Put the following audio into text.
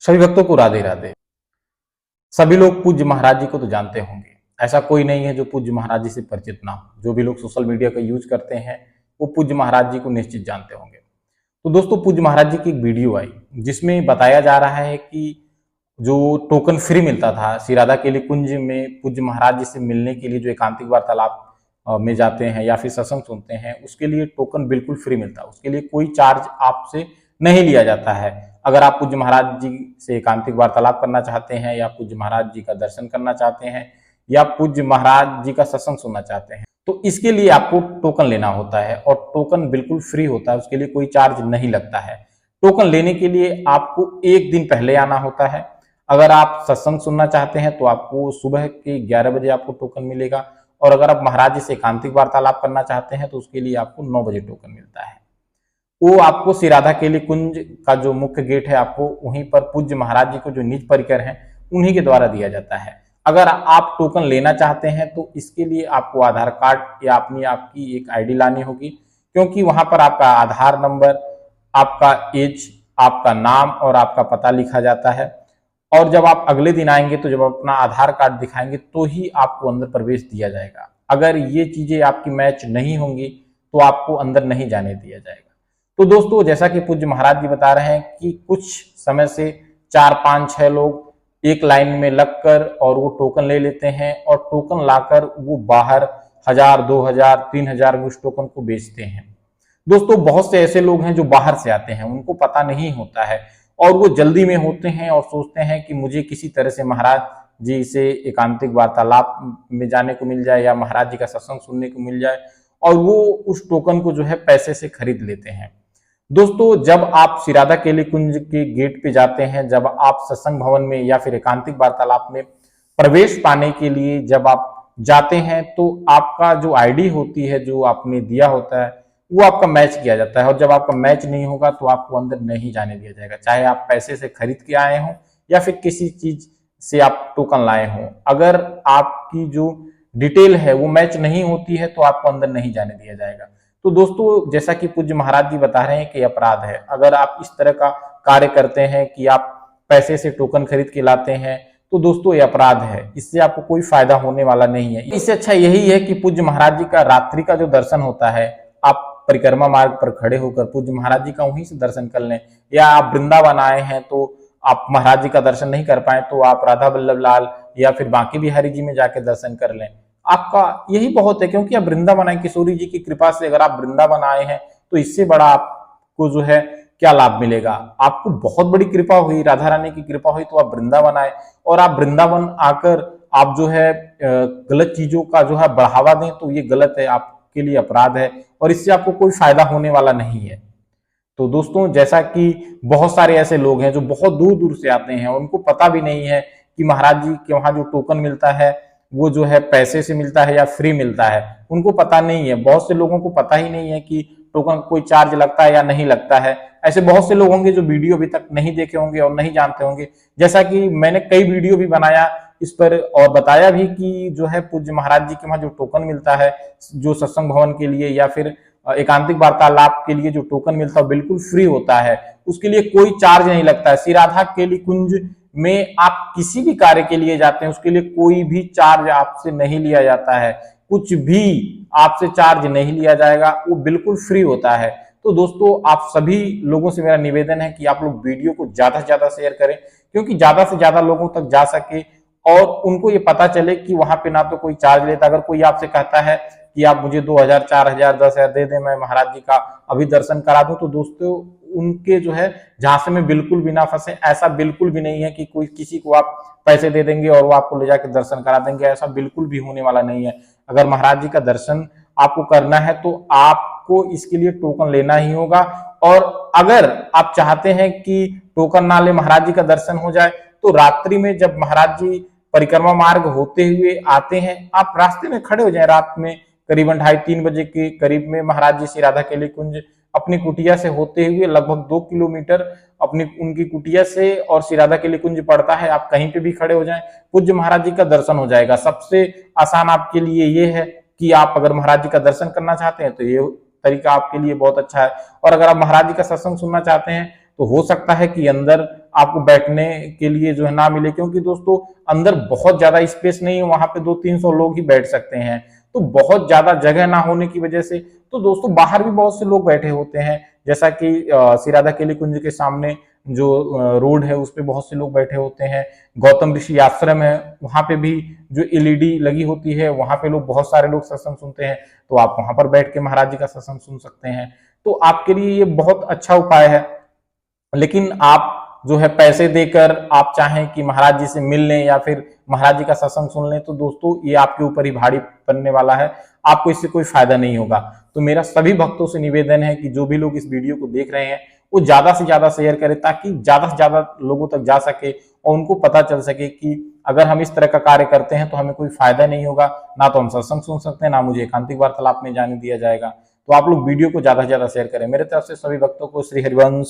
सभी भक्तों को राधे राधे। सभी लोग पूज्य महाराज जी को तो जानते होंगे। ऐसा कोई नहीं है जो पूज्य महाराज जी से परिचित ना हो। जो भी लोग सोशल मीडिया का यूज करते हैं वो पूज्य महाराज जी को निश्चित जानते होंगे। तो दोस्तों, पूज्य महाराज जी की एक वीडियो आई जिसमें बताया जा रहा है कि जो टोकन फ्री मिलता था श्री राधा केली कुंज में पूज्य महाराज जी से मिलने के लिए, जो एकांतिक वार्तालाप में जाते हैं या फिर सत्संग सुनते हैं, उसके लिए टोकन बिल्कुल फ्री मिलता है। उसके लिए कोई चार्ज आपसे नहीं लिया जाता है। अगर आप पूज्य महाराज जी से एकांतिक वार्तालाप करना चाहते हैं या पूज्य महाराज जी का दर्शन करना चाहते हैं या पूज्य महाराज जी का सत्संग सुनना चाहते हैं, तो इसके लिए आपको टोकन लेना होता है और टोकन बिल्कुल फ्री होता है। उसके लिए कोई चार्ज नहीं लगता है। टोकन लेने के लिए आपको एक दिन पहले आना होता है। अगर आप सत्संग सुनना चाहते हैं तो आपको सुबह के 11 बजे आपको टोकन मिलेगा, और अगर आप महाराज जी से एकांतिक वार्तालाप करना चाहते हैं तो उसके लिए आपको 9 बजे टोकन मिलता है। वो आपको श्री राधा केली कुंज का जो मुख्य गेट है, आपको वहीं पर पूज्य महाराज जी को जो निज परिकर हैं उन्हीं के द्वारा दिया जाता है। अगर आप टोकन लेना चाहते हैं तो इसके लिए आपको आधार कार्ड या अपनी आपकी एक आईडी लानी होगी, क्योंकि वहां पर आपका आधार नंबर, आपका एज, आपका नाम और आपका पता लिखा जाता है। और जब आप अगले दिन आएंगे तो जब अपना आधार कार्ड दिखाएंगे तो ही आपको अंदर प्रवेश दिया जाएगा। अगर ये चीजें आपकी मैच नहीं होंगी तो आपको अंदर नहीं जाने दिया जाएगा। तो दोस्तों, जैसा कि पूज्य महाराज जी बता रहे हैं कि कुछ समय से 4, 5, 6 लोग एक लाइन में लगकर और वो टोकन ले लेते हैं और टोकन लाकर वो बाहर 1000, 2000, 3000 में उस टोकन को बेचते हैं। दोस्तों, बहुत से ऐसे लोग हैं जो बाहर से आते हैं, उनको पता नहीं होता है और वो जल्दी में होते हैं और सोचते हैं कि मुझे किसी तरह से महाराज जी से एकांतिक वार्तालाप में जाने को मिल जाए या महाराज जी का सत्संग सुनने को मिल जाए, और वो उस टोकन को जो है पैसे से खरीद लेते हैं। दोस्तों, जब आप श्री राधा केली कुंज के गेट पे जाते हैं, जब आप सत्संग भवन में या फिर एकांतिक वार्तालाप में प्रवेश पाने के लिए जब आप जाते हैं, तो आपका जो आईडी होती है, जो आपने दिया होता है, वो आपका मैच किया जाता है। और जब आपका मैच नहीं होगा तो आपको अंदर नहीं जाने दिया जाएगा, चाहे आप पैसे से खरीद के आए हों या फिर किसी चीज से आप टोकन लाए हों। अगर आपकी जो डिटेल है वो मैच नहीं होती है तो आपको अंदर नहीं जाने दिया जाएगा। तो दोस्तों, जैसा कि पूज्य महाराज जी बता रहे हैं कि अपराध है अगर आप इस तरह का कार्य करते हैं कि आप पैसे से टोकन खरीद के लाते हैं, तो दोस्तों ये अपराध है। इससे आपको कोई फायदा होने वाला नहीं है। इससे अच्छा यही है कि पूज्य महाराज जी का रात्रि का जो दर्शन होता है, आप परिक्रमा मार्ग पर खड़े होकर पूज्य महाराज जी का वहीं से दर्शन कर लें, या आप वृंदावन आए हैं तो आप महाराज जी का दर्शन नहीं कर पाए तो आप राधा वल्लभ लाल या फिर बांके बिहारी जी में जाके दर्शन कर लें। आपका यही बहुत है, क्योंकि आप वृंदावन आए, किशोरी जी की कृपा से अगर आप वृंदावन आए हैं तो इससे बड़ा आपको जो है क्या लाभ मिलेगा। आपको बहुत बड़ी कृपा हुई, राधा रानी की कृपा हुई तो आप वृंदावन आए, और आप वृंदावन आकर आप जो है गलत चीजों का जो है बढ़ावा दें तो ये गलत है, आपके लिए अपराध है और इससे आपको कोई फायदा होने वाला नहीं है। तो दोस्तों, जैसा कि बहुत सारे ऐसे लोग हैं जो बहुत दूर दूर से आते हैं, उनको पता भी नहीं है कि महाराज जी के वहां जो टोकन मिलता है वो जो है पैसे से मिलता है या फ्री मिलता है, उनको पता नहीं है। बहुत से लोगों को पता ही नहीं है कि टोकन कोई चार्ज लगता है या नहीं लगता है। ऐसे बहुत से लोग होंगे जो वीडियो अभी तक नहीं देखे होंगे और नहीं जानते होंगे। जैसा कि मैंने कई वीडियो भी बनाया इस पर और बताया भी कि जो है पूज्य महाराज जी के वहां जो टोकन मिलता है, जो सत्संग भवन के लिए या फिर एकांतिक वार्तालाप के लिए जो टोकन मिलता है बिल्कुल फ्री होता है। उसके लिए कोई चार्ज नहीं लगता है। श्री राधा केली कुंज में आप किसी भी कार्य के लिए जाते हैं उसके लिए कोई भी चार्ज आपसे नहीं लिया जाता है, कुछ भी आपसे चार्ज नहीं लिया जाएगा, वो बिल्कुल फ्री होता है। तो दोस्तों, आप सभी लोगों से मेरा निवेदन है कि आप लोग वीडियो को ज्यादा से ज्यादा शेयर करें, क्योंकि ज्यादा से ज्यादा लोगों तक जा सके और उनको ये पता चले कि वहां पे ना तो कोई चार्ज लेता। अगर कोई आपसे कहता है कि आप मुझे 2000, 4000, 10,000 दे दें, मैं महाराज जी का अभी दर्शन करा दूं, तो दोस्तों उनके जो है झांसे में बिल्कुल भी ना फंसे। ऐसा बिल्कुल भी नहीं है कि कोई किसी को आप पैसे दे देंगे और वो आपको ले जाकर दर्शन करा देंगे, ऐसा बिल्कुल भी होने वाला नहीं है। अगर महाराज जी का दर्शन आपको करना है तो आपको इसके लिए टोकन लेना ही होगा। और अगर आप चाहते हैं कि टोकन ना ले महाराज जी का दर्शन हो जाए, तो रात्रि में जब महाराज जी परिक्रमा मार्ग होते हुए आते हैं, आप रास्ते में खड़े हो जाए। रात में करीबन 2:30-3 बजे के करीब में महाराज जी श्री राधा केली कुंज अपनी कुटिया से होते हुए लगभग 2 किलोमीटर अपनी उनकी कुटिया से और श्री राधा केली कुंज पड़ता है, आप कहीं पे भी खड़े हो जाएं, पूज्य महाराज जी का दर्शन हो जाएगा। सबसे आसान आपके लिए ये है कि आप अगर महाराज जी का दर्शन करना चाहते हैं तो ये तरीका आपके लिए बहुत अच्छा है। और अगर आप महाराज जी का सत्संग सुनना चाहते हैं तो हो सकता है कि अंदर आपको बैठने के लिए जो है ना मिले, क्योंकि दोस्तों अंदर बहुत ज्यादा स्पेस नहीं है, वहां पे 200-300 लोग ही बैठ सकते हैं। तो बहुत ज्यादा जगह ना होने की वजह से तो दोस्तों बाहर भी बहुत से लोग बैठे होते हैं, जैसा कि श्री राधा केली कुंज के सामने जो रोड है उस पे बहुत से लोग बैठे होते हैं। गौतम ऋषि आश्रम है, वहां पे भी जो एलईडी लगी होती है, वहां पे लोग बहुत सारे लोग सत्संग सुनते हैं, तो आप वहां पर बैठ के महाराज जी का सत्संग सुन सकते हैं। तो आपके लिए ये बहुत अच्छा उपाय है। लेकिन आप जो है पैसे देकर आप चाहें कि महाराज जी से मिल लें या फिर महाराज जी का सत्संग सुन लें, तो दोस्तों ये आपके ऊपर ही भारी पड़ने वाला है, आपको इससे कोई फायदा नहीं होगा। तो मेरा सभी भक्तों से निवेदन है कि जो भी लोग इस वीडियो को देख रहे हैं वो ज्यादा से ज्यादा शेयर करें, ताकि ज्यादा से ज्यादा लोगों तक जा सके और उनको पता चल सके कि अगर हम इस तरह का कार्य करते हैं तो हमें कोई फायदा नहीं होगा, ना तो हम सत्संग सुन सकते हैं, ना मुझे एकांतिक वार्तालाप में जाने दिया जाएगा। तो आप लोग वीडियो को ज्यादा से ज्यादा शेयर करें। मेरे तरफ से सभी भक्तों को श्री हरिवंश